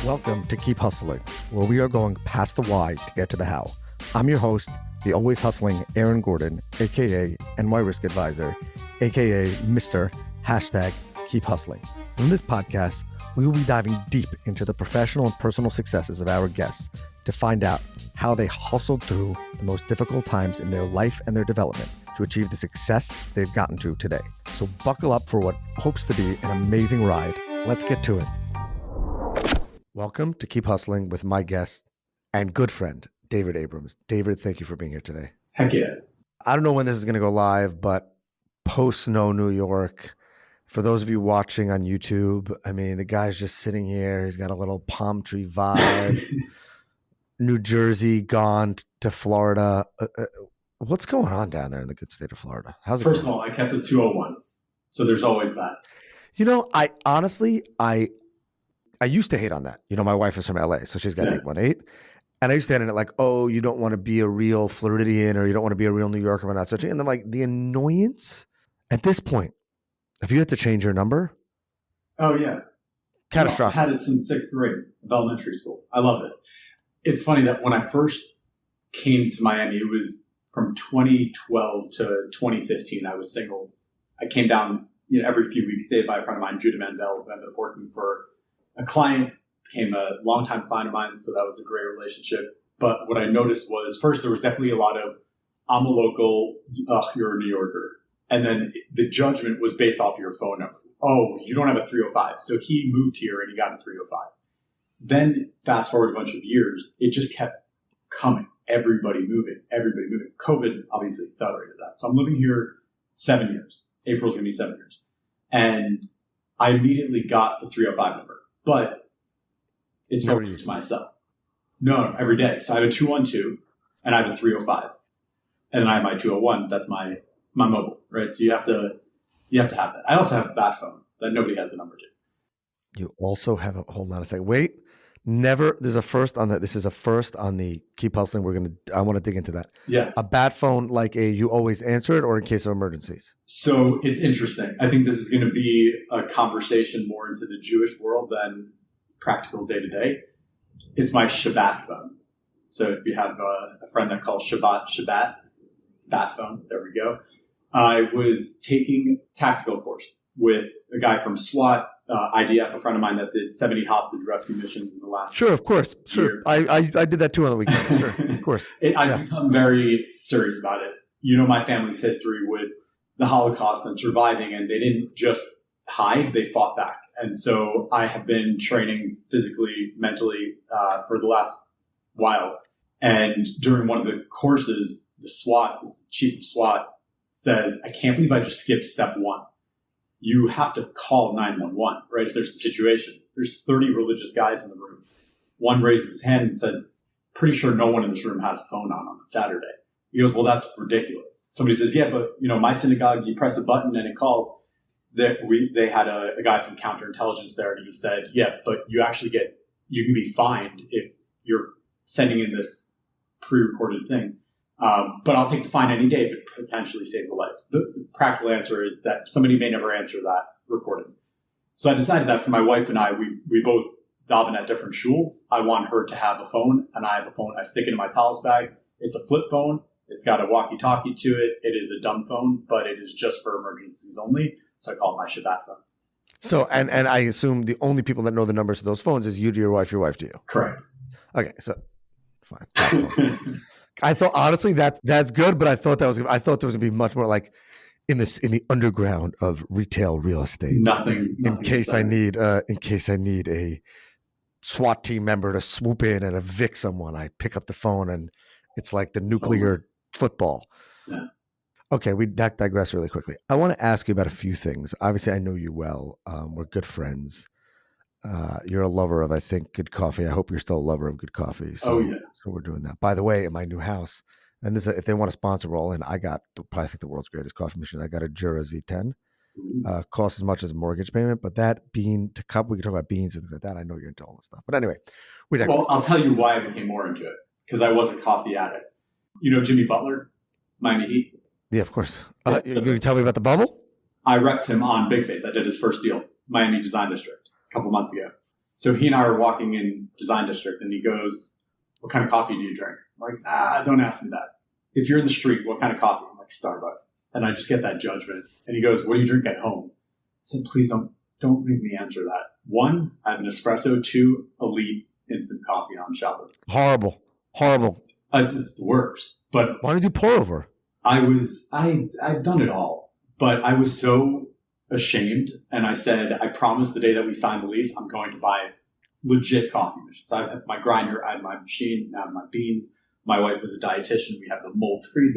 Welcome to Keep Hustling, where we are going past the why to get to the how. I'm your host, the always hustling Aaron Gordon, aka NY Risk Advisor, aka Mr. Keep Hustling. In this podcast, we will be diving deep into the professional and personal successes of our guests to find out how they hustled through the most difficult times in their life and their development to achieve the success they've gotten to today. So buckle up for what hopes to be an amazing ride. Let's get to it. Welcome to Keep Hustling with my guest and good friend, David Abrams. David, thank you for being here today. Heck yeah. I don't know when this is going to go live, but post-snow New York, for those of you watching on YouTube, I mean, the guy's just sitting here. He's got a little palm tree vibe. New Jersey gone to Florida. What's going on down there in the good state of Florida? How's it First going? of all, I kept it 201. So there's always that. You know, I honestly used to hate on that. You know, my wife is from LA, so she's got 818. And I used to hate on it like, oh, you don't want to be a real Floridian or you don't want to be a real New Yorker, but not such. And I'm like, the annoyance at this point, if you had to change your number. Oh, yeah. Catastrophic. I've had it since 6th grade of elementary school. I love it. It's funny that when I first came to Miami, it was from 2012 to 2015. I was single. I came down every few weeks, stayed by a friend of mine, Judah Mandel, who ended up working for a client, became a longtime client of mine, so that was a great relationship. But what I noticed was, first, there was definitely a lot of, I'm a local, you're a New Yorker. And then the judgment was based off your phone number. Oh, you don't have a 305. So he moved here and he got a 305. Then fast forward a bunch of years, it just kept coming. Everybody moving. COVID obviously accelerated that. So I'm living here 7 years. April's going to be 7 years. And I immediately got the 305 number. But it's for myself. No, every day. So I have a 212 and I have a 305. And then I have my 201. That's my mobile, right? So you have to have that. I also have a bat phone that nobody has the number to. You also have hold on a second. Wait. There's a first on that. This is a first on the Keep Hustling. I want to dig into that. Yeah. A bat phone, like you always answer it or in case of emergencies? So it's interesting. I think this is going to be a conversation more into the Jewish world than practical day to day. It's my Shabbat phone. So if you have a friend that calls Shabbat, bat phone, there we go. I was taking tactical course with a guy from SWAT, IDF, a friend of mine that did 70 hostage rescue missions in the last Sure, of course. Sure. year. I did that too on the weekend. Sure, of course. I've become very serious about it. You know my family's history with the Holocaust and surviving, and they didn't just hide, they fought back. And so I have been training physically, mentally for the last while. And during one of the courses, the chief of SWAT says, I can't believe I just skipped step one. You have to call 911, right? If there's a situation, there's 30 religious guys in the room. One raises his hand and says, pretty sure no one in this room has a phone on Saturday. He goes, well, that's ridiculous. Somebody says, yeah, but my synagogue, you press a button and it calls. They had a guy from counterintelligence there, and he said, yeah, but you can be fined if you're sending in this pre-recorded thing. But I'll take the fine any day if it potentially saves a life. The practical answer is that somebody may never answer that recording. So I decided that for my wife and I, we both daven at different shuls. I want her to have a phone, and I have a phone. I stick it in my talis bag. It's a flip phone. It's got a walkie-talkie to it. It is a dumb phone, but it is just for emergencies only. So I call it my Shabbat phone. So, and I assume the only people that know the numbers of those phones is you to your wife to you. Correct. Okay, so fine. I thought honestly that's good, but I thought there was gonna be much more like in the underground of retail real estate. Nothing in case I need a SWAT team member to swoop in and evict someone, I pick up the phone and it's like the nuclear football. Yeah. Okay, we digress really quickly. I want to ask you about a few things. Obviously, I know you well. We're good friends. You're a lover of, I think, good coffee. I hope you're still a lover of good coffee. So, yeah. So we're doing that. By the way, in my new house, and this, if they want to sponsor, roll in, I got probably think the world's greatest coffee machine. I got a Jura Z10. Costs as much as a mortgage payment, but that bean to cup, we can talk about beans and things like that. I know you're into all this stuff. But anyway, well, I'll tell you why I became more into it, because I was a coffee addict. You know Jimmy Butler, Miami Heat? Yeah, of course. You're going to tell me about the bubble? I repped him on Big Face. I did his first deal, Miami Design District, a couple months ago. So he and I are walking in Design District, and he goes, "What kind of coffee do you drink?" I'm like, don't ask me that. If you're in the street, what kind of coffee? I'm like, Starbucks. And I just get that judgment. And he goes, "What do you drink at home?" I said, "Please don't make me answer that. One, I have an espresso. Two, elite instant coffee on Shabbos." Horrible. It's the worst. But Why don't you pour over? I've done it all, but I was so ashamed. And I said, I promised the day that we signed the lease, I'm going to buy legit coffee machines. So I have my grinder, I have my machine, now I have my beans. My wife is a dietitian. We have the mold-free,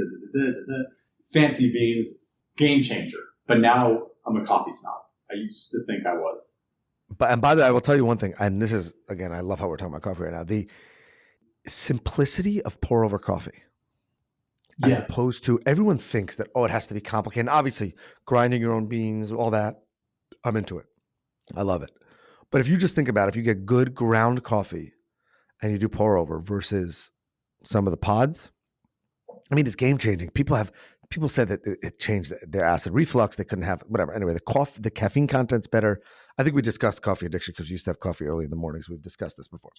fancy beans, game changer. But now I'm a coffee snob. I used to think I was. And by the way, I will tell you one thing, and this is, again, I love how we're talking about coffee right now. The simplicity of pour over coffee, as opposed to everyone thinks that, it has to be complicated. And obviously, grinding your own beans, all that, I'm into it. I love it. But if you just think about it, if you get good ground coffee and you do pour over versus some of the pods, I mean, it's game changing. People said that it changed their acid reflux. They couldn't have whatever. Anyway, the caffeine content's better. I think we discussed coffee addiction because we used to have coffee early in the mornings. We've discussed this before.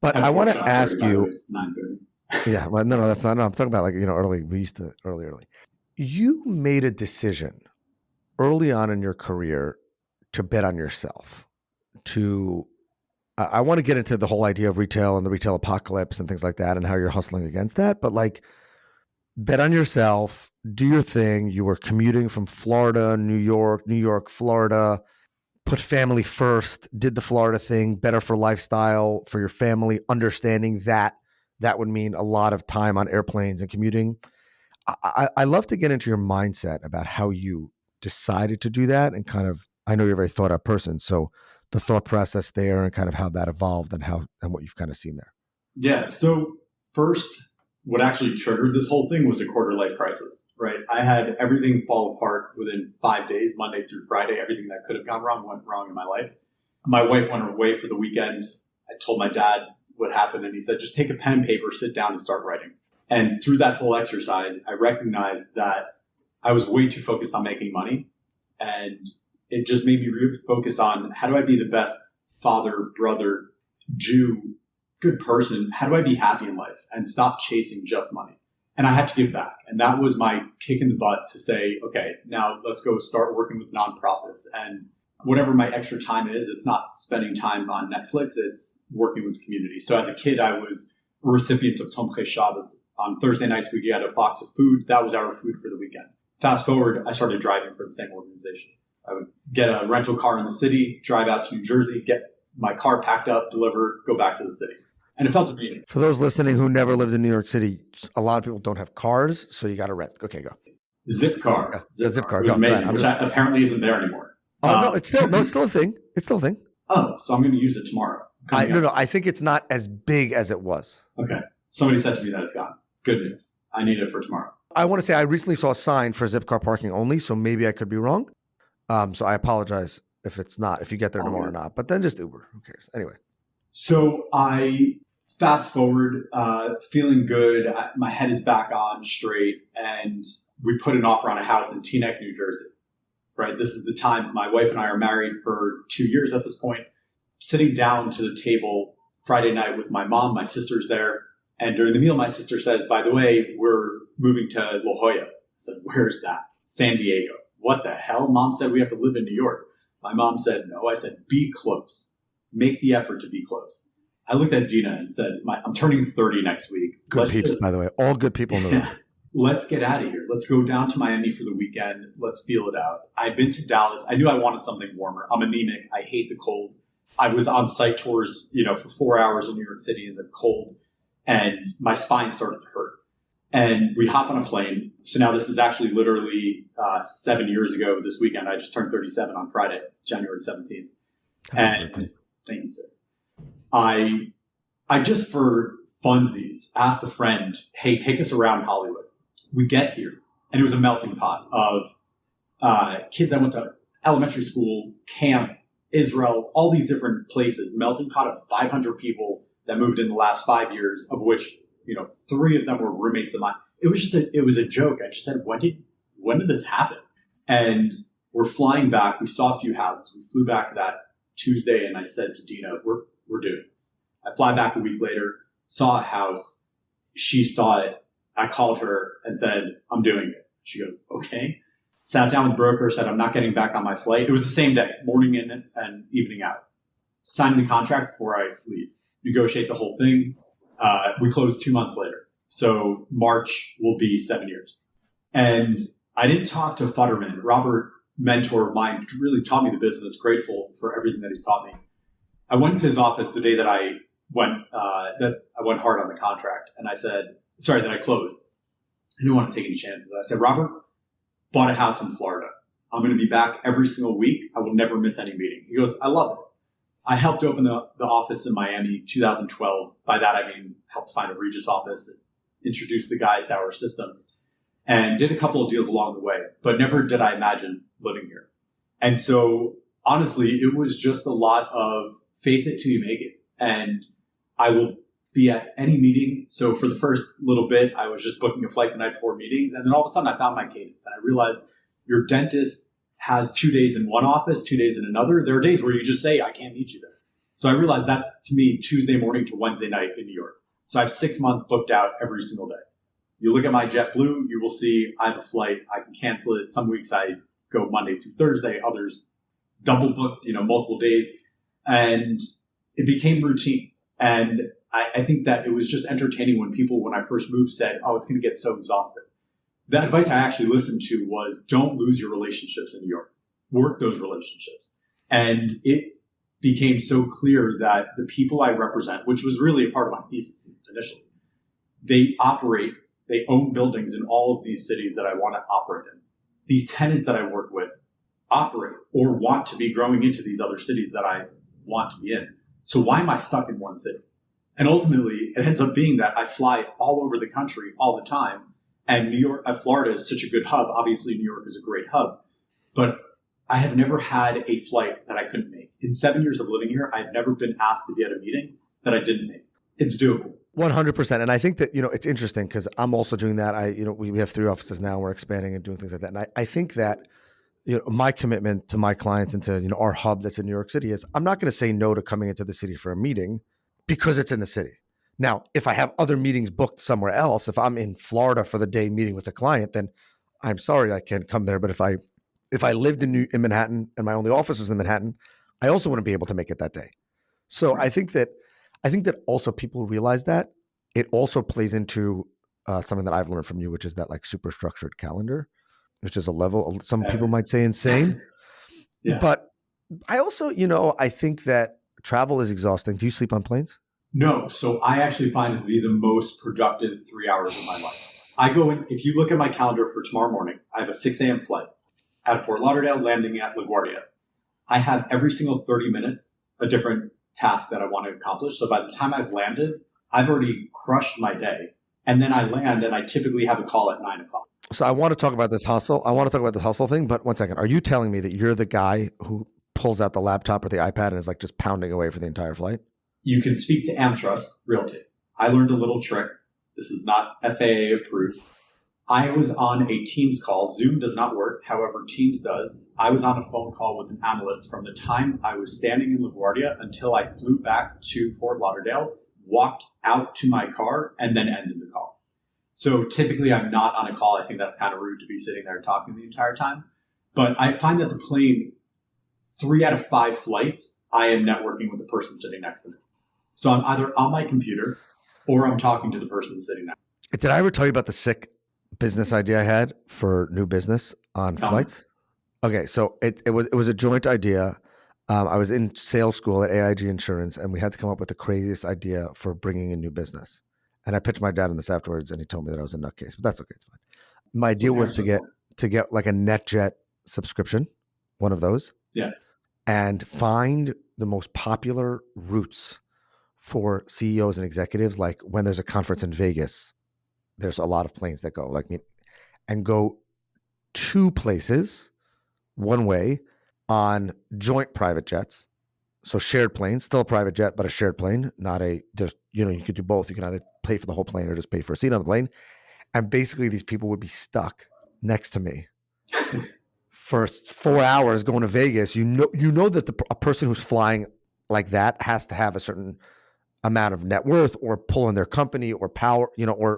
But I want to ask you. It's 9:30. Yeah, well, no, that's not. No, I'm talking about early. We used to early. You made a decision early on in your career to bet on yourself. I want to get into the whole idea of retail and the retail apocalypse and things like that and how you're hustling against that. But bet on yourself, do your thing. You were commuting from Florida, New York, Florida, put family first, did the Florida thing, better for lifestyle, for your family, understanding that would mean a lot of time on airplanes and commuting. I love to get into your mindset about how you decided to do that and kind of, I know you're a very thought out person. So the thought process there and kind of how that evolved and what you've kind of seen there. Yeah. So first, what actually triggered this whole thing was a quarter life crisis, right? I had everything fall apart within 5 days, Monday through Friday. Everything that could have gone wrong went wrong in my life. My wife went away for the weekend. I told my dad what happened, and he said, just take a pen and paper, sit down and start writing. And through that whole exercise, I recognized that I was way too focused on making money. And it just made me refocus on how do I be the best father, brother, Jew, good person? How do I be happy in life and stop chasing just money? And I had to give back. And that was my kick in the butt to say, okay, now let's go start working with nonprofits. And whatever my extra time is, it's not spending time on Netflix, it's working with the community. So as a kid, I was a recipient of Tomchei Shabbos. On Thursday nights, we get a box of food. That was our food for the weekend. Fast forward, I started driving for the same organization. I would get a rental car in the city, drive out to New Jersey, get my car packed up, deliver, go back to the city. And it felt amazing. For those listening who never lived in New York City, a lot of people don't have cars, so you got to rent. Okay, go. Zip car. Yeah, Zip car. It was amazing, which apparently isn't there anymore. No, it's still a thing. It's still a thing. Oh, so I'm going to use it tomorrow. No, I think it's not as big as it was. Okay. Somebody said to me that it's gone. Good news. I need it for tomorrow. I want to say I recently saw a sign for Zipcar parking only, so maybe I could be wrong. So I apologize if you get there tomorrow or not. But then just Uber. Who cares? Anyway. So I fast forward, feeling good. My head is back on straight, and we put an offer on a house in Teaneck, New Jersey. Right. This is the time my wife and I are married for 2 years at this point. Sitting down to the table Friday night with my mom, my sister's there. And during the meal, my sister says, by the way, we're moving to La Jolla. I said, where's that? San Diego. What the hell? Mom said we have to live in New York. My mom said, no. I said, be close. Make the effort to be close. I looked at Gina and said, I'm turning 30 next week. Good peeps, by the way. All good people in the room. Let's get out of here. Let's go down to Miami for the weekend. Let's feel it out. I've been to Dallas. I knew I wanted something warmer. I'm anemic. I hate the cold. I was on site tours, for 4 hours in New York City in the cold, and my spine started to hurt. And we hop on a plane. So now this is actually literally 7 years ago this weekend. I just turned 37 on Friday, January 17th. And thank you, sir. I just for funsies asked a friend, hey, take us around Hollywood. We get here, and it was a melting pot of kids that went to elementary school, camp, Israel, all these different places, melting pot of 500 people that moved in the last 5 years, of which 3 of them were roommates of mine. It was a joke. I just said, when did this happen? And we're flying back. We saw a few houses. We flew back that Tuesday and I said to Dina, we're doing this. I fly back a week later, saw a house. She saw it. I called her and said, I'm doing it. She goes, okay. Sat down with the broker, said, I'm not getting back on my flight. It was the same day, morning in and evening out. Signed the contract before I leave. Negotiate the whole thing. We closed 2 months later. So March will be 7 years. And I didn't talk to Futterman. Robert, mentor of mine, really taught me the business. Grateful for everything that he's taught me. I went to his office the day that I went hard on the contract. And I said, that I closed. I didn't want to take any chances. I said, Robert, bought a house in Florida. I'm going to be back every single week. I will never miss any meeting. He goes, I love it. I helped open the office in Miami 2012. By that, I mean, helped find a Regis office, introduced the guys to our systems, and did a couple of deals along the way, but never did I imagine living here. And so, honestly, it was just a lot of faith it till you make it. And I will be at any meeting. So for the first little bit, I was just booking a flight the night before meetings. And then all of a sudden I found my cadence and I realized your dentist has 2 days in one office, 2 days in another. There are days where you just say, I can't meet you there. So I realized that's, to me, Tuesday morning to Wednesday night in New York. So I have 6 months booked out every single day. You look at my JetBlue, you will see I have a flight. I can cancel it. Some weeks I go Monday through Thursday, others double booked, multiple days. And it became routine. And I think that it was just entertaining when people, when I first moved, said, oh, it's going to get so exhausted. The advice I actually listened to was don't lose your relationships in New York. Work those relationships. And it became so clear that the people I represent, which was really a part of my thesis initially, they own buildings in all of these cities that I want to operate in. These tenants that I work with operate or want to be growing into these other cities that I want to be in. So why am I stuck in one city? And ultimately, it ends up being that I fly all over the country all the time. And Florida is such a good hub. Obviously, New York is a great hub. But I have never had a flight that I couldn't make. In 7 years of living here, I've never been asked to be at a meeting that I didn't make. It's doable. 100%. And I think that, it's interesting because I'm also doing that. We have 3 offices now. We're expanding and doing things like that. And I think that, my commitment to my clients and to, our hub that's in New York City is I'm not going to say no to coming into the city for a meeting because it's in the city. Now, if I have other meetings booked somewhere else, if I'm in Florida for the day meeting with a client, then I'm sorry I can't come there. But if I lived in Manhattan and my only office was in Manhattan, I also wouldn't be able to make it that day. So right. I think that also people realize that it also plays into something that I've learned from you, which is that like super structured calendar, which is a level some people might say insane. Yeah. But I also, I think that travel is exhausting. Do you sleep on planes? No. So I actually find it to be the most productive 3 hours of my life. I go in, if you look at my calendar for tomorrow morning, I have a 6 a.m. flight at Fort Lauderdale, landing at LaGuardia. I have every single 30 minutes a different task that I want to accomplish. So by the time I've landed, I've already crushed my day. And then I land and I typically have a call at 9 o'clock. So I want to talk about this hustle. I want to talk about the hustle thing, but one second. Are you telling me that you're the guy who pulls out the laptop or the iPad and is like just pounding away for the entire flight? You can speak to AmTrust Realty. I learned a little trick. This is not FAA approved. I was on a Teams call. Zoom does not work. However, Teams does. I was on a phone call with an analyst from the time I was standing in LaGuardia until I flew back to Fort Lauderdale, walked out to my car, and then ended the call. So typically I'm not on a call. I think that's kind of rude to be sitting there talking the entire time. But I find that the plane, 3 out of 5 flights, I am networking with the person sitting next to me. So I'm either on my computer or I'm talking to the person sitting next to me. Did I ever tell you about the sick business idea I had for new business on flights? Okay, so it was a joint idea. I was in sales school at AIG Insurance, and we had to come up with the craziest idea for bringing in new business. And I pitched my dad on this afterwards, and he told me that I was a nutcase, but that's okay. It's fine. My idea was to get like a NetJet subscription, one of those. Yeah. And find the most popular routes for CEOs and executives. Like when there's a conference in Vegas, there's a lot of planes that go and go 2 places one way on joint private jets. So shared planes, still a private jet, but a shared plane, not you could do both. You can either pay for the whole plane or just pay for a seat on the plane. And basically these people would be stuck next to me first 4 hours going to Vegas, you know that a person who's flying like that has to have a certain amount of net worth or pull in their company or power,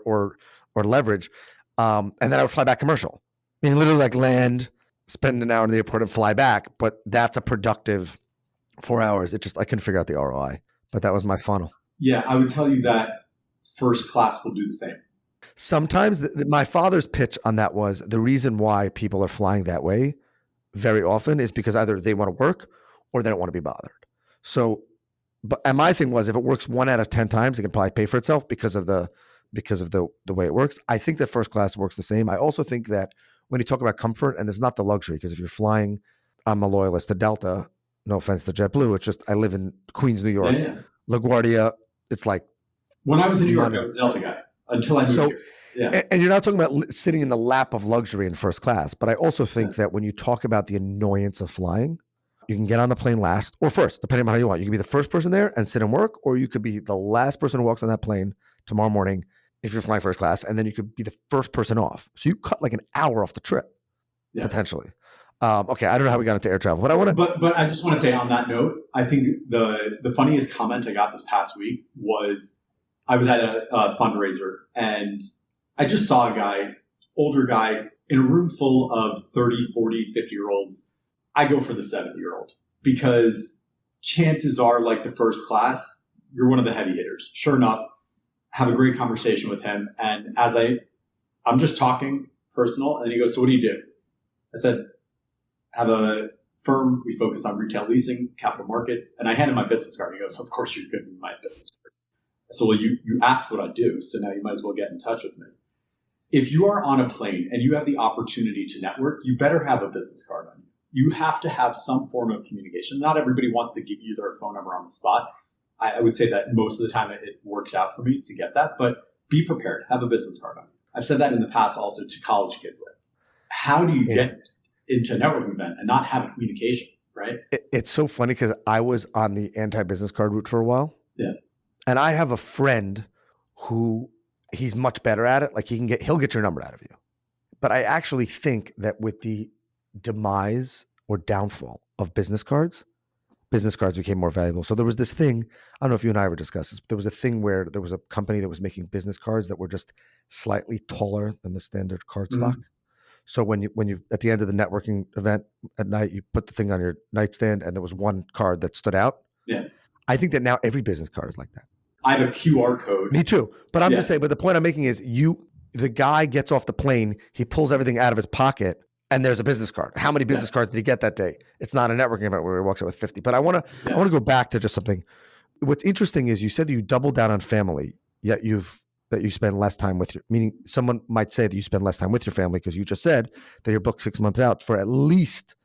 or leverage. And then I would fly back commercial. I mean, literally like land, spend an hour in the airport and fly back. But that's a productive 4 hours. I couldn't figure out the ROI, but that was my funnel. Yeah, I would tell you that first class will do the same. Sometimes my father's pitch on that was the reason why people are flying that way very often is because either they want to work or they don't want to be bothered. So, and my thing was if it works 1 out of 10 times, it can probably pay for itself because of the way it works. I think that first class works the same. I also think that when you talk about comfort, and it's not the luxury, because if you're flying, I'm a loyalist to Delta. No offense to JetBlue. It's just I live in Queens, New York. Yeah. LaGuardia, it's like when I was in New York, I was a Delta guy until I moved here. Yeah. And you're not talking about sitting in the lap of luxury in first class, but I also think that when you talk about the annoyance of flying, you can get on the plane last or first, depending on how you want. You can be the first person there and sit and work, or you could be the last person who walks on that plane tomorrow morning if you're flying first class, and then you could be the first person off. So you cut like an hour off the trip, potentially. Okay, I don't know how we got into air travel, but I want to. But I just want to say on that note, I think the funniest comment I got this past week was I was at a fundraiser and I just saw a guy, older guy, in a room full of 30, 40, 50-year-olds. I go for the 70-year-old because chances are, like the first class, you're one of the heavy hitters. Sure enough, have a great conversation with him. And as I'm just talking personal, and he goes, "So what do you do?" I said, "Have a firm. We focus on retail leasing, capital markets." And I handed my business card. He goes, "Of course you're giving me my business card." I said, "Well, you asked what I do, so now you might as well get in touch with me." If you are on a plane and you have the opportunity to network, you better have a business card on you. You have to have some form of communication. Not everybody wants to give you their phone number on the spot. I would say that most of the time it works out for me to get that, but be prepared. Have a business card on you. I've said that in the past also to college kids. Like, how do you get into a networking event and not have communication, right? It's so funny because I was on the anti-business card route for a while. Yeah. And I have a friend who he's much better at it. Like he'll get your number out of you. But I actually think that with the demise or downfall of business cards became more valuable. So there was this thing, I don't know if you and I ever discussed this, but there was a thing where there was a company that was making business cards that were just slightly taller than the standard card stock. So when you at the end of the networking event at night, you put the thing on your nightstand and there was one card that stood out. Yeah. I think that now every business card is like that. I have a QR code. Me too. But I'm just saying, but the point I'm making is the guy gets off the plane, he pulls everything out of his pocket, and there's a business card. How many business cards did he get that day? It's not a networking event where he walks out with 50. But I want to go back to just something. What's interesting is you said that you doubled down on family, yet that you spend less time with meaning someone might say that you spend less time with your family because you just said that you're booked 6 months out for at least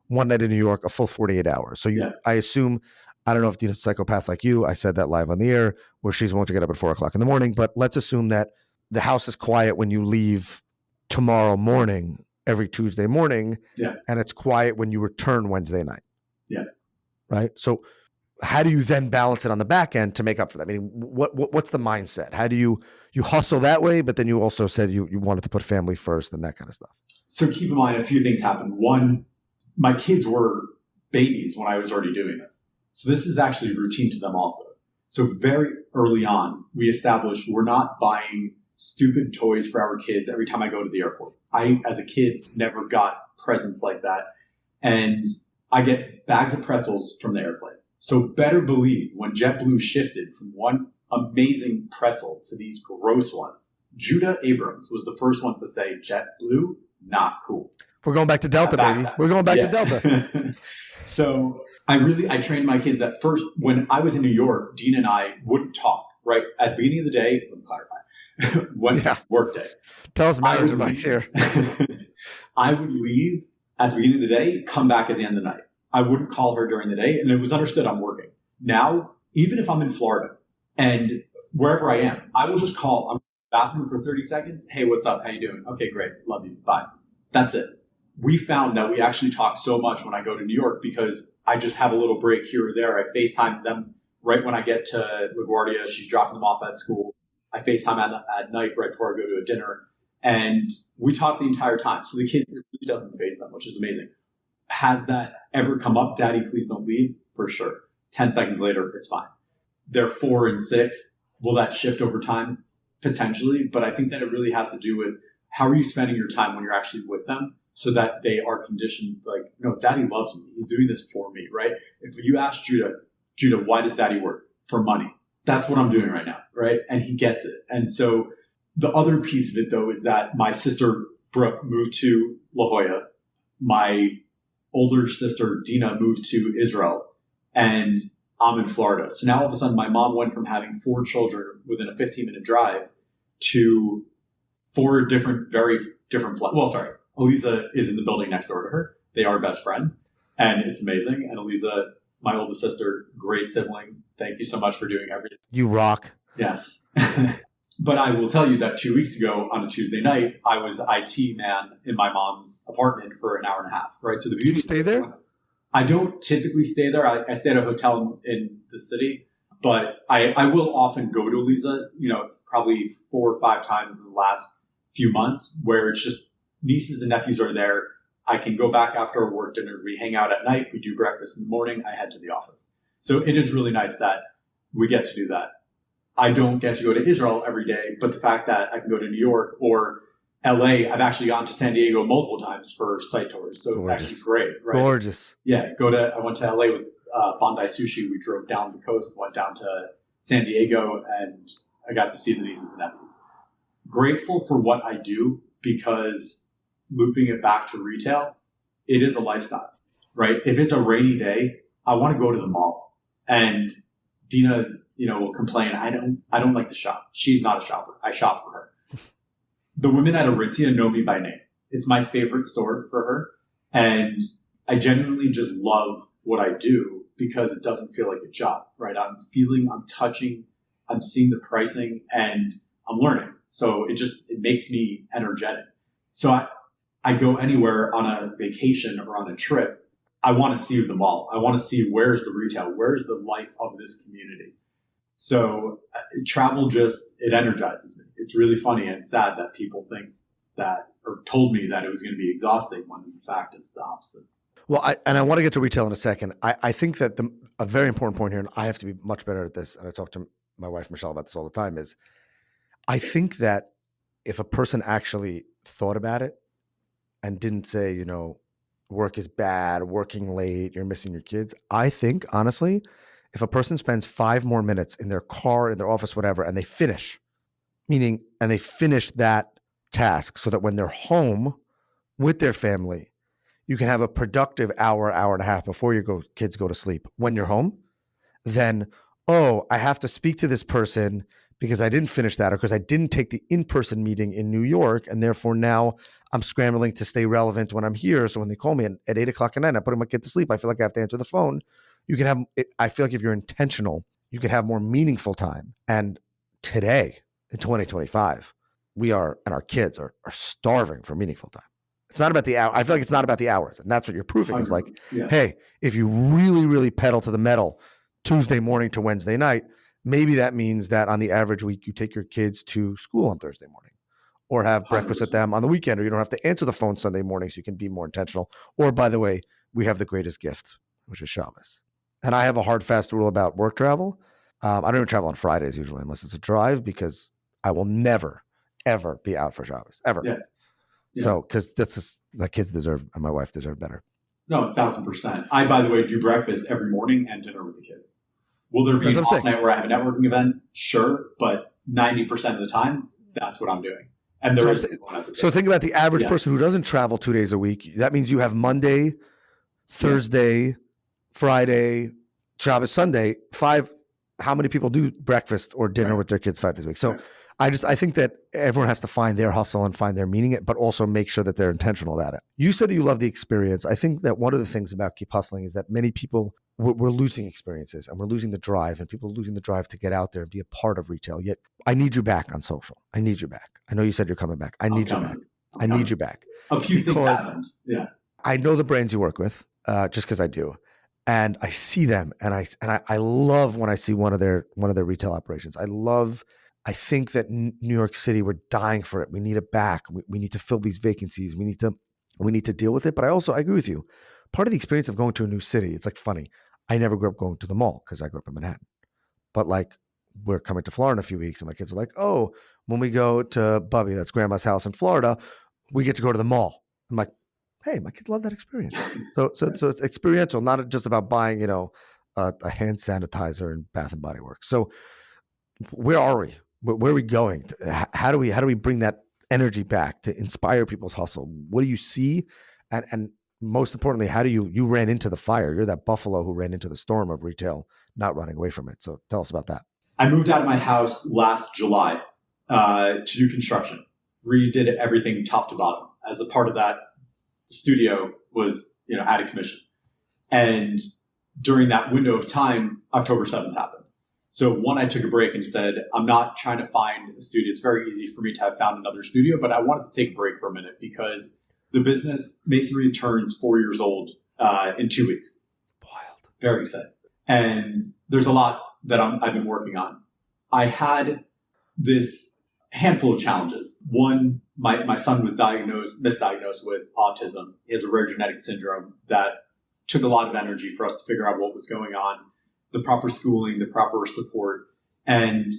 one night in New York, a full 48 hours. So I assume, I don't know if a psychopath like you, I said that live on the air, where she's willing to get up at 4 o'clock in the morning, but let's assume that the house is quiet when you leave tomorrow morning, every Tuesday morning, and it's quiet when you return Wednesday night. Yeah. Right? So how do you then balance it on the back end to make up for that? I mean, what's the mindset? How do you hustle that way, but then you also said you wanted to put family first and that kind of stuff? So keep in mind, a few things happened. One, my kids were babies when I was already doing this. So this is actually routine to them also. So very early on, we established we're not buying stupid toys for our kids every time I go to the airport. I, as a kid, never got presents like that. And I get bags of pretzels from the airplane. So better believe when JetBlue shifted from one amazing pretzel to these gross ones, David Abrams was the first one to say, JetBlue, not cool. We're going back to Delta, baby. We're going back to Delta. So I trained my kids that first, when I was in New York, Dean and I wouldn't talk, right? At the beginning of the day, let me clarify, work day. Tell us marriage advice here. I would leave at the beginning of the day, come back at the end of the night. I wouldn't call her during the day, and it was understood I'm working. Now, even if I'm in Florida and wherever I am, I will just call. I'm in the bathroom for 30 seconds. Hey, what's up? How you doing? Okay, great. Love you. Bye. That's it. We found that we actually talk so much when I go to New York because I just have a little break here or there. I FaceTime them right when I get to LaGuardia. She's dropping them off at school. I FaceTime at night right before I go to a dinner. And we talk the entire time. So the kids, it really doesn't faze them, which is amazing. Has that ever come up? Daddy, please don't leave? For sure. 10 seconds later, it's fine. They're 4 and 6. Will that shift over time? Potentially. But I think that it really has to do with how are you spending your time when you're actually with them so that they are conditioned like, no, daddy loves me. He's doing this for me, right? If you ask Judah, why does daddy work? For money. That's what I'm doing right now, right? And he gets it. And so the other piece of it, though, is that my sister, Brooke, moved to La Jolla. My older sister, Dina, moved to Israel. And I'm in Florida. So now all of a sudden, my mom went from having 4 children within a 15-minute drive to 4 different, very different well, sorry. Eliza is in the building next door to her. They are best friends. And it's amazing. And Eliza, my oldest sister, great sibling. Thank you so much for doing everything. You rock. Yes. But I will tell you that 2 weeks ago on a Tuesday night, I was IT man in my mom's apartment for an hour and a half, right? So the beauty. Did you stay there? I don't typically stay there. I stay at a hotel in the city, but I will often go to Eliza, probably 4 or 5 times in the last few months where it's just nieces and nephews are there. I can go back after a work dinner. We hang out at night. We do breakfast in the morning. I head to the office. So it is really nice that we get to do that. I don't get to go to Israel every day, but the fact that I can go to New York or LA, I've actually gone to San Diego multiple times for site tours. So Gorgeous. It's actually great, right? Gorgeous. Yeah. I went to LA with Bondi Sushi. We drove down the coast, went down to San Diego, and I got to see the nieces and nephews. Grateful for what I do because looping it back to retail, it is a lifestyle, right? If it's a rainy day, I want to go to the mall. And Dina, will complain. I don't like to shop. She's not a shopper. I shop for her. The women at Aritzia know me by name. It's my favorite store for her. And I genuinely just love what I do because it doesn't feel like a job, right? I'm touching, I'm seeing the pricing and I'm learning. So it makes me energetic. So I go anywhere on a vacation or on a trip. I want to see the mall. I want to see where's the retail, where's the life of this community. So travel it energizes me. It's really funny and sad that people think that or told me that it was going to be exhausting when in fact it's the opposite. Well, I want to get to retail in a second. I think that a very important point here, and I have to be much better at this, and I talk to my wife, Michelle, about this all the time, is I think that if a person actually thought about it and didn't say, work is bad, working late, you're missing your kids, I think, honestly, if a person spends 5 more minutes in their car, in their office, whatever, and they finish that task so that when they're home with their family, you can have a productive hour and a half before your kids go to sleep. When you're home, then, I have to speak to this person because I didn't finish that or because I didn't take the in-person meeting in New York. And therefore now I'm scrambling to stay relevant when I'm here. So when they call me at 8 o'clock at night, I put my kid to sleep. I feel like I have to answer the phone. I feel like if you're intentional, you can have more meaningful time. And today in 2025, and our kids are starving for meaningful time. It's not about the hour. I feel like it's not about the hours. And that's what you're proving is like, hey, if you really, really pedal to the metal Tuesday morning to Wednesday night, maybe that means that on the average week, you take your kids to school on Thursday morning or have breakfast 100%. With them on the weekend, or you don't have to answer the phone Sunday morning so you can be more intentional. Or by the way, we have the greatest gift, which is Shabbos. And I have a hard, fast rule about work travel. I don't even travel on Fridays usually unless it's a drive because I will never, ever be out for Shabbos, ever. Yeah. So, because my kids deserve and my wife deserve better. No, 1,000%. I, by the way, do breakfast every morning and dinner with the kids. Will there be an off night where I have a networking event? Sure. But 90% of the time, that's what I'm doing. And so think about the average person who doesn't travel 2 days a week. That means you have Monday, Thursday, Friday, Shabbos, Sunday, 5. How many people do breakfast or dinner with their kids 5 days a week? So I think that everyone has to find their hustle and find their meaning, but also make sure that they're intentional about it. You said that you love the experience. I think that one of the things about Keep Hustling is that many people, we're losing experiences and we're losing the drive, and people are losing the drive to get out there and be a part of retail. Yet I need you back on social. I need you back. I know you said you're coming back. I need you back. I need you back. A few things happened. Yeah. I know the brands you work with just because I do. And I see them, and I love when I see one of their retail operations. I think that New York City, we're dying for it. We need it back. We need to fill these vacancies. We need to deal with it. But I agree with you. part of the experience of going to a new city, it's like funny. I never grew up going to the mall because I grew up in Manhattan. But like we're coming to Florida in a few weeks and my kids are like, oh, when we go to Bubby, that's grandma's house in Florida, we get to go to the mall. I'm like, hey, my kids love that experience. So it's experiential, not just about buying, a hand sanitizer and Bath and Body Works. So where are we? Where are we going? How do we bring that energy back to inspire people's hustle? What do you see? And most importantly, how do you ran into the fire? You're that buffalo who ran into the storm of retail, not running away from it. So tell us about that. I moved out of my house last July to do construction. Redid everything top to bottom. As a part of that, the studio was out of commission. And during that window of time, October 7th happened. So one, I took a break and said, I'm not trying to find a studio. It's very easy for me to have found another studio, but I wanted to take a break for a minute because the business, masonry, turns 4 years old in 2 weeks. Wild. Very excited. And there's a lot that I've been working on. I had this handful of challenges. One, my son was misdiagnosed with autism. He has a rare genetic syndrome that took a lot of energy for us to figure out what was going on, the proper schooling, the proper support. And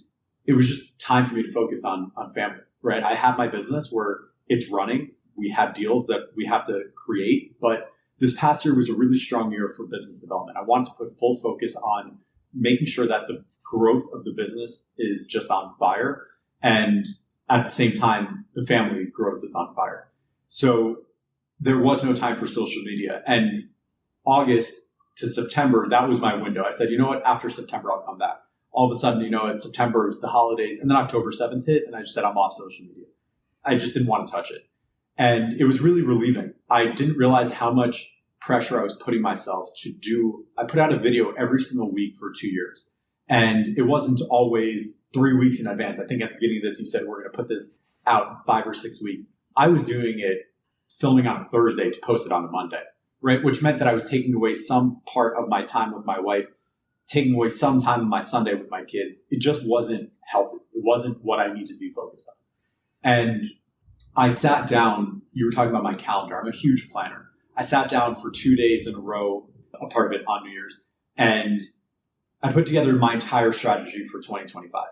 it was just time for me to focus on family, right? I have my business where it's running. We have deals that we have to create. But this past year was a really strong year for business development. I wanted to put full focus on making sure that the growth of the business is just on fire. And at the same time, the family growth is on fire. So there was no time for social media. And August to September, that was my window. I said, you know what? After September, I'll come back. All of a sudden, in September, it was the holidays. And then October 7th hit, and I just said, I'm off social media. I just didn't want to touch it. And it was really relieving. I didn't realize how much pressure I was putting myself to do. I put out a video every single week for 2 years. And it wasn't always 3 weeks in advance. I think at the beginning of this, you said, we're going to put this out in 5 or 6 weeks. I was doing it, filming on a Thursday to post it on a Monday, right? Which meant that I was taking away some part of my time with my wife, taking away some time on my Sunday with my kids. It just wasn't healthy. It wasn't what I needed to be focused on. And I sat down, you were talking about my calendar. I'm a huge planner. I sat down for 2 days in a row, a part of it on New Year's, and I put together my entire strategy for 2025.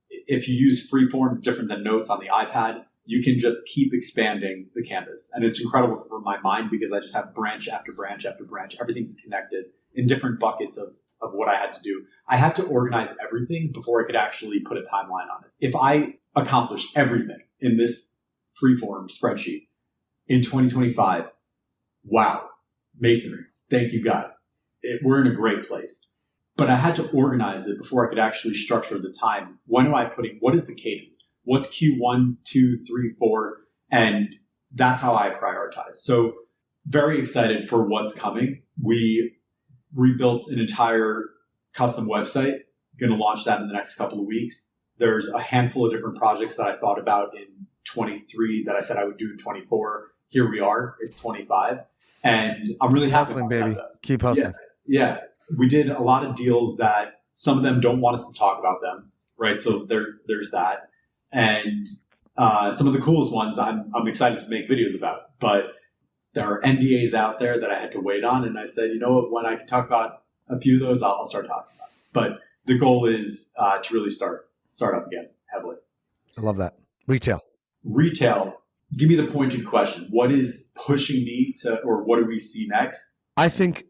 If you use Freeform, different than notes on the iPad, you can just keep expanding the canvas. And it's incredible for my mind because I just have branch after branch after branch. Everything's connected in different buckets of what I had to do. I had to organize everything before I could actually put a timeline on it. If I accomplish everything in this Freeform spreadsheet in 2025, wow, masonry. Thank you, God. We're in a great place. But I had to organize it before I could actually structure the time. When am I what is the cadence? What's Q1, 2, 3, 4? And that's how I prioritize. So very excited for what's coming. We rebuilt an entire custom website. Going to launch that in the next couple of weeks. There's a handful of different projects that I thought about in 23 that I said I would do in 24. Here we are. It's 25. And I'm really happy hustling, about baby. that. Keep hustling. Yeah. We did a lot of deals that some of them don't want us to talk about them, right? So there's that. And some of the coolest ones I'm excited to make videos about. But there are NDAs out there that I had to wait on. And I said, you know what, when I can talk about a few of those, I'll start talking about it. But the goal is to really start up again heavily. I love that. Retail. Give me the pointed question. What is pushing me to, or what do we see next? I think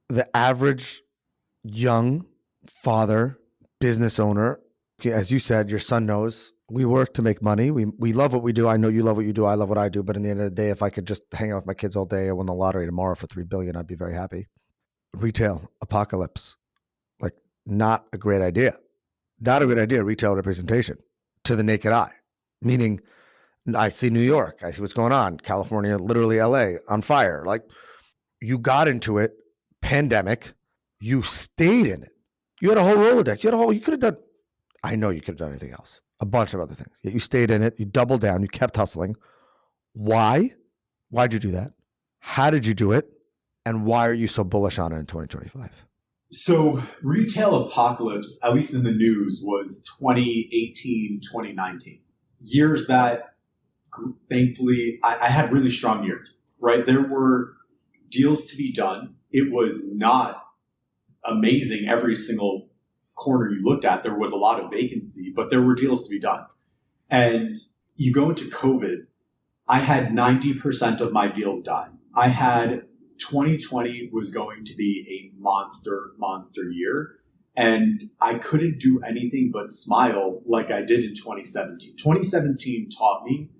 the average young father, business owner, as you said, your son knows we work to make money. We love what we do. I know you love what you do. I love what I do. But in the end of the day, if I could just hang out with my kids all day, I win the lottery tomorrow for $3 billion, I'd be very happy. Retail apocalypse, like not a great idea. Not a good idea. Retail representation to the naked eye, meaning I see New York. I see what's going on. California, literally LA on fire. Like you got into it, pandemic. You stayed in it. You had a whole Rolodex. You could have done, I know you could have done anything else, a bunch of other things. Yet you stayed in it. You doubled down. You kept hustling. Why? Why'd you do that? How did you do it? And why are you so bullish on it in 2025? So retail apocalypse, at least in the news, was 2018, 2019. Years that, thankfully, I had really strong years, right? There were deals to be done. It was not amazing every single corner you looked at. There was a lot of vacancy, but there were deals to be done. And you go into COVID, I had 90% of my deals die. I had 2020 was going to be a monster year. And I couldn't do anything but smile like I did in 2017. 2017 taught me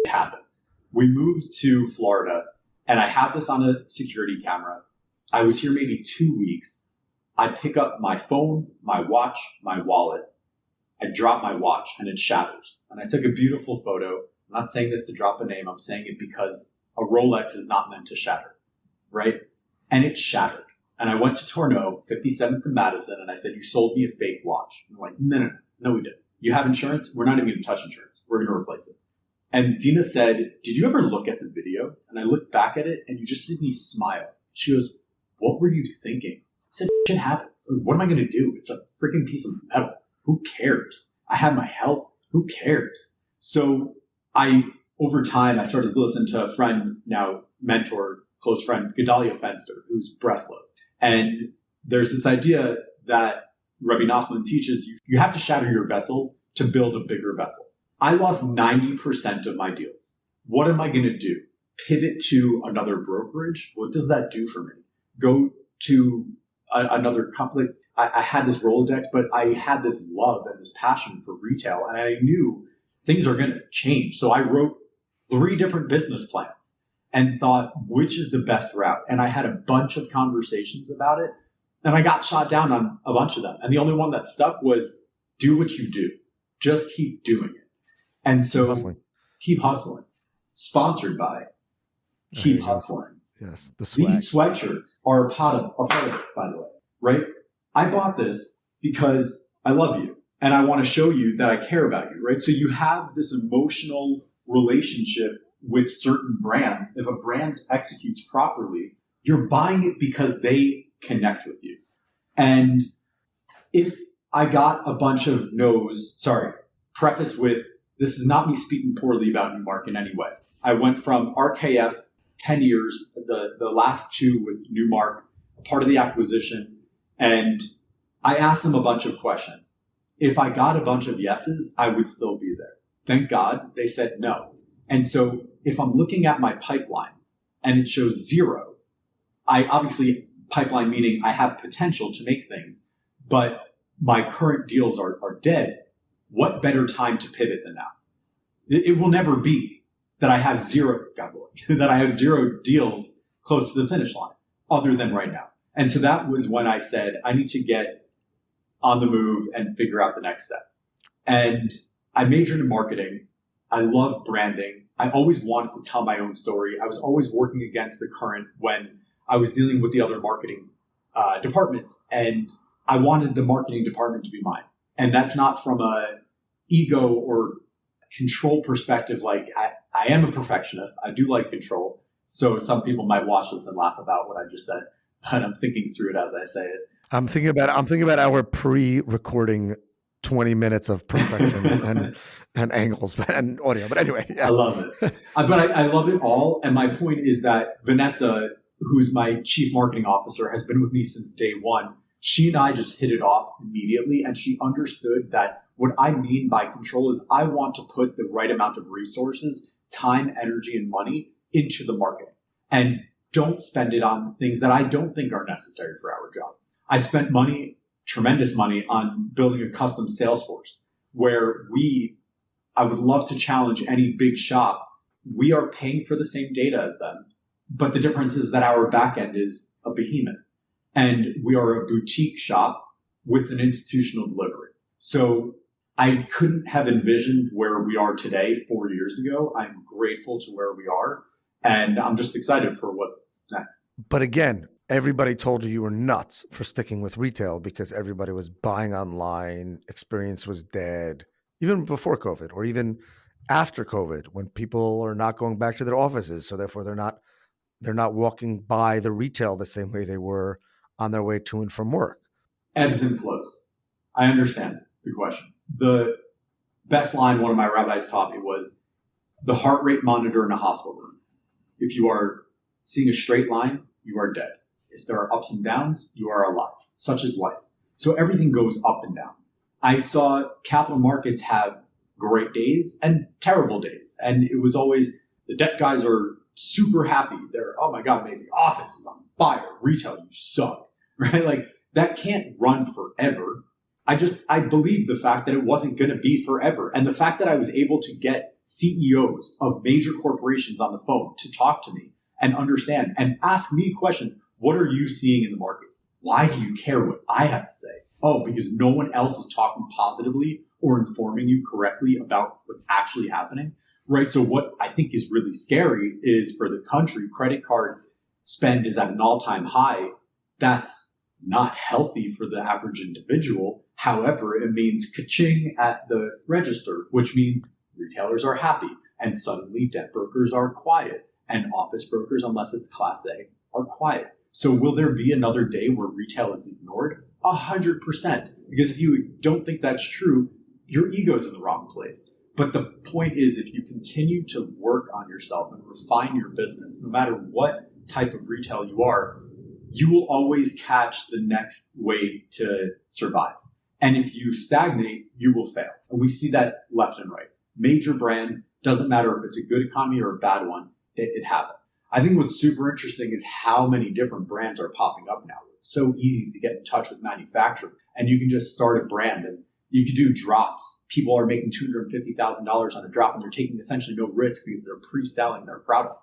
it happens. We moved to Florida and I have this on a security camera. I was here maybe 2 weeks. I pick up my phone, my watch, my wallet. I drop my watch and it shatters. And I took a beautiful photo. I'm not saying this to drop a name. I'm saying it because a Rolex is not meant to shatter, right? And it shattered. And I went to Tourneau, 57th and Madison, and I said, you sold me a fake watch. And they're like, no, we didn't. You have insurance? We're not even going to touch insurance. We're going to replace it. And Dina said, did you ever look at the video? And I looked back at it and you just see me smile. She goes, what were you thinking? I said, shit happens. Like, what am I going to do? It's a freaking piece of metal. Who cares? I have my health. Who cares? So over time, I started to listen to a friend, now mentor, close friend, Gedalia Fenster, who's Breslau. And there's this idea that Rabbi Nachman teaches you have to shatter your vessel to build a bigger vessel. I lost 90% of my deals. What am I going to do? Pivot to another brokerage? What does that do for me? Go to another company? I had this Rolodex, but I had this love and this passion for retail, and I knew things are going to change. So I wrote 3 different business plans and thought, which is the best route? And I had a bunch of conversations about it, and I got shot down on a bunch of them. And the only one that stuck was do what you do. Just keep doing it. And so keep hustling. Sponsored by Keep Hustling. Yes, the swag. These sweatshirts are a part of it, by the way, right? I bought this because I love you and I want to show you that I care about you, right? So you have this emotional relationship with certain brands. If a brand executes properly, you're buying it because they connect with you. And if I got a bunch of no's, preface with, this is not me speaking poorly about Newmark in any way. I went from RKF 10 years, the last 2 with Newmark, part of the acquisition, and I asked them a bunch of questions. If I got a bunch of yeses, I would still be there. Thank God they said no. And so if I'm looking at my pipeline and it shows 0, pipeline meaning I have potential to make things, but my current deals are dead. What better time to pivot than now? It will never be that I have 0, that I have 0 deals close to the finish line other than right now. And so that was when I said, I need to get on the move and figure out the next step. And I majored in marketing. I love branding. I always wanted to tell my own story. I was always working against the current when I was dealing with the other marketing departments. And I wanted the marketing department to be mine. And that's not from a ego or control perspective. Like I am a perfectionist. I do like control. So some people might watch this and laugh about what I just said, but I'm thinking through it as I say it. I'm thinking about our pre-recording 20 minutes of perfection and angles and audio. But anyway, yeah. I love it. But I love it all. And my point is that Vanessa, who's my chief marketing officer, has been with me since day one. She and I just hit it off immediately. And she understood that what I mean by control is I want to put the right amount of resources, time, energy, and money into the market. And don't spend it on things that I don't think are necessary for our job. I spent money, tremendous money, on building a custom sales force where I would love to challenge any big shop. We are paying for the same data as them, but the difference is that our back end is a behemoth and we are a boutique shop with an institutional delivery. So I couldn't have envisioned where we are today 4 years ago. I'm grateful to where we are. And I'm just excited for what's next. But again, everybody told you were nuts for sticking with retail because everybody was buying online. Experience was dead, even before COVID or even after COVID, when people are not going back to their offices. So therefore they're not walking by the retail the same way they were on their way to and from work. Ebbs and flows. I understand the question. The best line one of my rabbis taught me was the heart rate monitor in a hospital room. If you are seeing a straight line, you are dead. If there are ups and downs, you are alive. Such is life. So everything goes up and down. I saw capital markets have great days and terrible days. And it was always, the debt guys are super happy. They're, oh my God, amazing. Office is on fire. Retail, you suck, right? Like that can't run forever. I believed the fact that it wasn't going to be forever. And the fact that I was able to get CEOs of major corporations on the phone to talk to me and understand and ask me questions. What are you seeing in the market? Why do you care what I have to say? Oh, because no one else is talking positively or informing you correctly about what's actually happening, right? So what I think is really scary is for the country, credit card spend is at an all-time high. That's not healthy for the average individual. However, it means ka-ching at the register, which means retailers are happy and suddenly debt brokers are quiet and office brokers, unless it's Class A, are quiet. So will there be another day where retail is ignored? 100%. Because if you don't think that's true, your ego's in the wrong place. But the point is, if you continue to work on yourself and refine your business, no matter what type of retail you are, you will always catch the next way to survive. And if you stagnate, you will fail. And we see that left and right. Major brands, doesn't matter if it's a good economy or a bad one, it happens. I think what's super interesting is how many different brands are popping up now. It's so easy to get in touch with manufacturers, and you can just start a brand and you can do drops. People are making $250,000 on a drop, and they're taking essentially no risk because they're pre-selling their product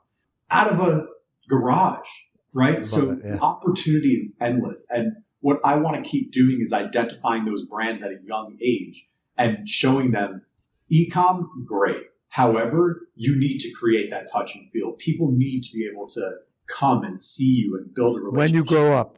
out of a garage, right? So the opportunity is endless. And what I want to keep doing is identifying those brands at a young age and showing them e-com, great. However, you need to create that touch and feel. People need to be able to come and see you and build a relationship.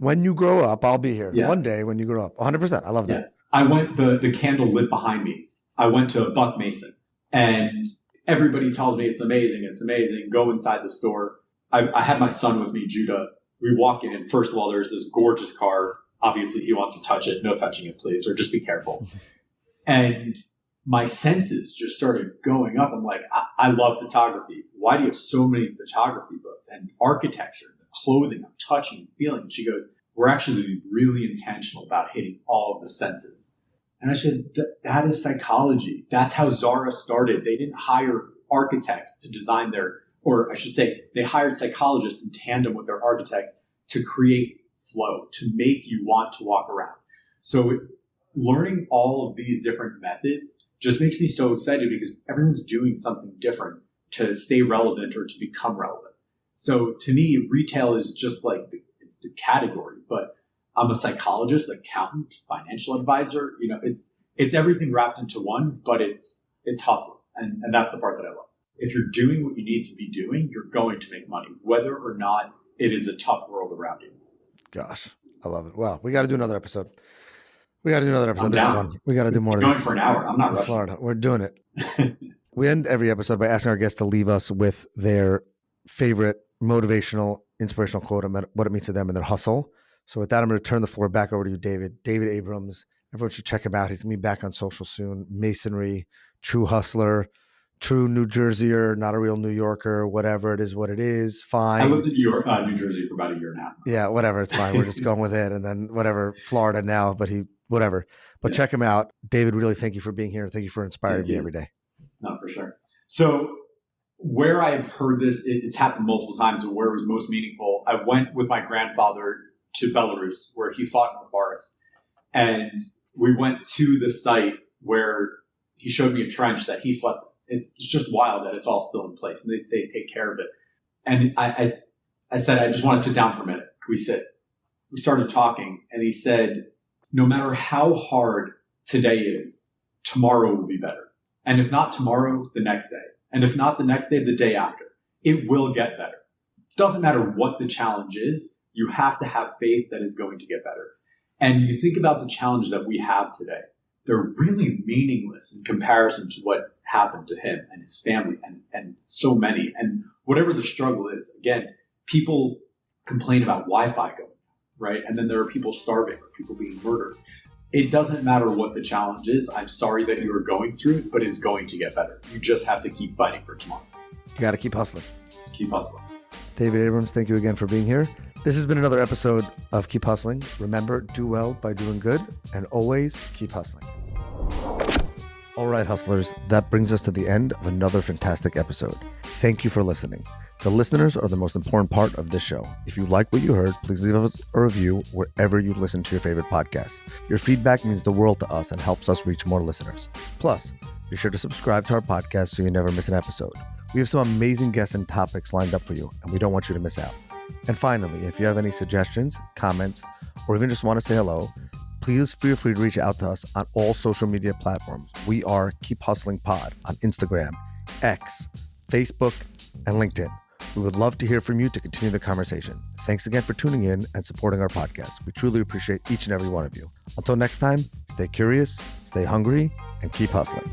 When you grow up, I'll be here. Yeah. One day when you grow up. 100%. I love that. Yeah. I went, the candle lit behind me. I went to Buck Mason and everybody tells me it's amazing. It's amazing. Go inside the store. I had my son with me, Judah. We walk in and first of all, there's this gorgeous car. Obviously he wants to touch it. No touching it, please. Or just be careful. And my senses just started going up. I'm like, I love photography. Why do you have so many photography books and architecture, the clothing, I'm touching and feeling? And she goes, we're actually really intentional about hitting all of the senses. And I said, that is psychology. That's how Zara started. They didn't hire architects to design or I should say, they hired psychologists in tandem with their architects to create flow, to make you want to walk around. So learning all of these different methods just makes me so excited because everyone's doing something different to stay relevant or to become relevant. So to me, retail is just like it's the category, but I'm a psychologist, accountant, financial advisor. You know, it's everything wrapped into one, but it's hustle. And that's the part that I love. If you're doing what you need to be doing, you're going to make money, whether or not it is a tough world around you. Gosh, I love it. Wow. We got to do another episode. This is fun. We got to do more of this. Going for an hour. I'm not rushing. Florida. We're doing it. We end every episode by asking our guests to leave us with their favorite motivational, inspirational quote and what it means to them in their hustle. So with that, I'm going to turn the floor back over to you, David. David Abrams. Everyone should check him out. He's going to be back on social soon. Masonry, true hustler, true New Jerseyer, not a real New Yorker, whatever it is, what it is, fine. I lived in New Jersey for about a year and a half. Yeah, whatever. It's fine. We're just going with it. And then whatever, Florida now, but whatever. But check him out. David, really thank you for being here. Thank you for inspiring me every day. No, for sure. So where I've heard this, it's happened multiple times, and where it was most meaningful, I went with my grandfather to Belarus, where he fought in the forest. And we went to the site where he showed me a trench that he slept in. It's just wild that it's all still in place, and they take care of it. And I said, I just want to sit down for a minute. Can we sit? We started talking, and he said, no matter how hard today is, tomorrow will be better. And if not tomorrow, the next day. And if not the next day, the day after. It will get better. Doesn't matter what the challenge is, you have to have faith that is going to get better. And you think about the challenge that we have today. They're really meaningless in comparison to what happened to him and his family and so many. And whatever the struggle is, again, people complain about Wi-Fi going, right? And then there are people starving or people being murdered. It doesn't matter what the challenge is. I'm sorry that you are going through it, but it's going to get better. You just have to keep fighting for tomorrow. You got to keep hustling. Keep hustling. David Abrams, thank you again for being here. This has been another episode of Keep Hustling. Remember, do well by doing good, and always keep hustling. All right, hustlers, that brings us to the end of another fantastic episode. Thank you for listening. The listeners are the most important part of this show. If you like what you heard, please leave us a review wherever you listen to your favorite podcasts. Your feedback means the world to us and helps us reach more listeners. Plus, be sure to subscribe to our podcast so you never miss an episode. We have some amazing guests and topics lined up for you, and we don't want you to miss out. And finally, if you have any suggestions, comments, or even just want to say hello, please feel free to reach out to us on all social media platforms. We are Keep Hustling Pod on Instagram, X, Facebook, and LinkedIn. We would love to hear from you to continue the conversation. Thanks again for tuning in and supporting our podcast. We truly appreciate each and every one of you. Until next time, stay curious, stay hungry, and keep hustling.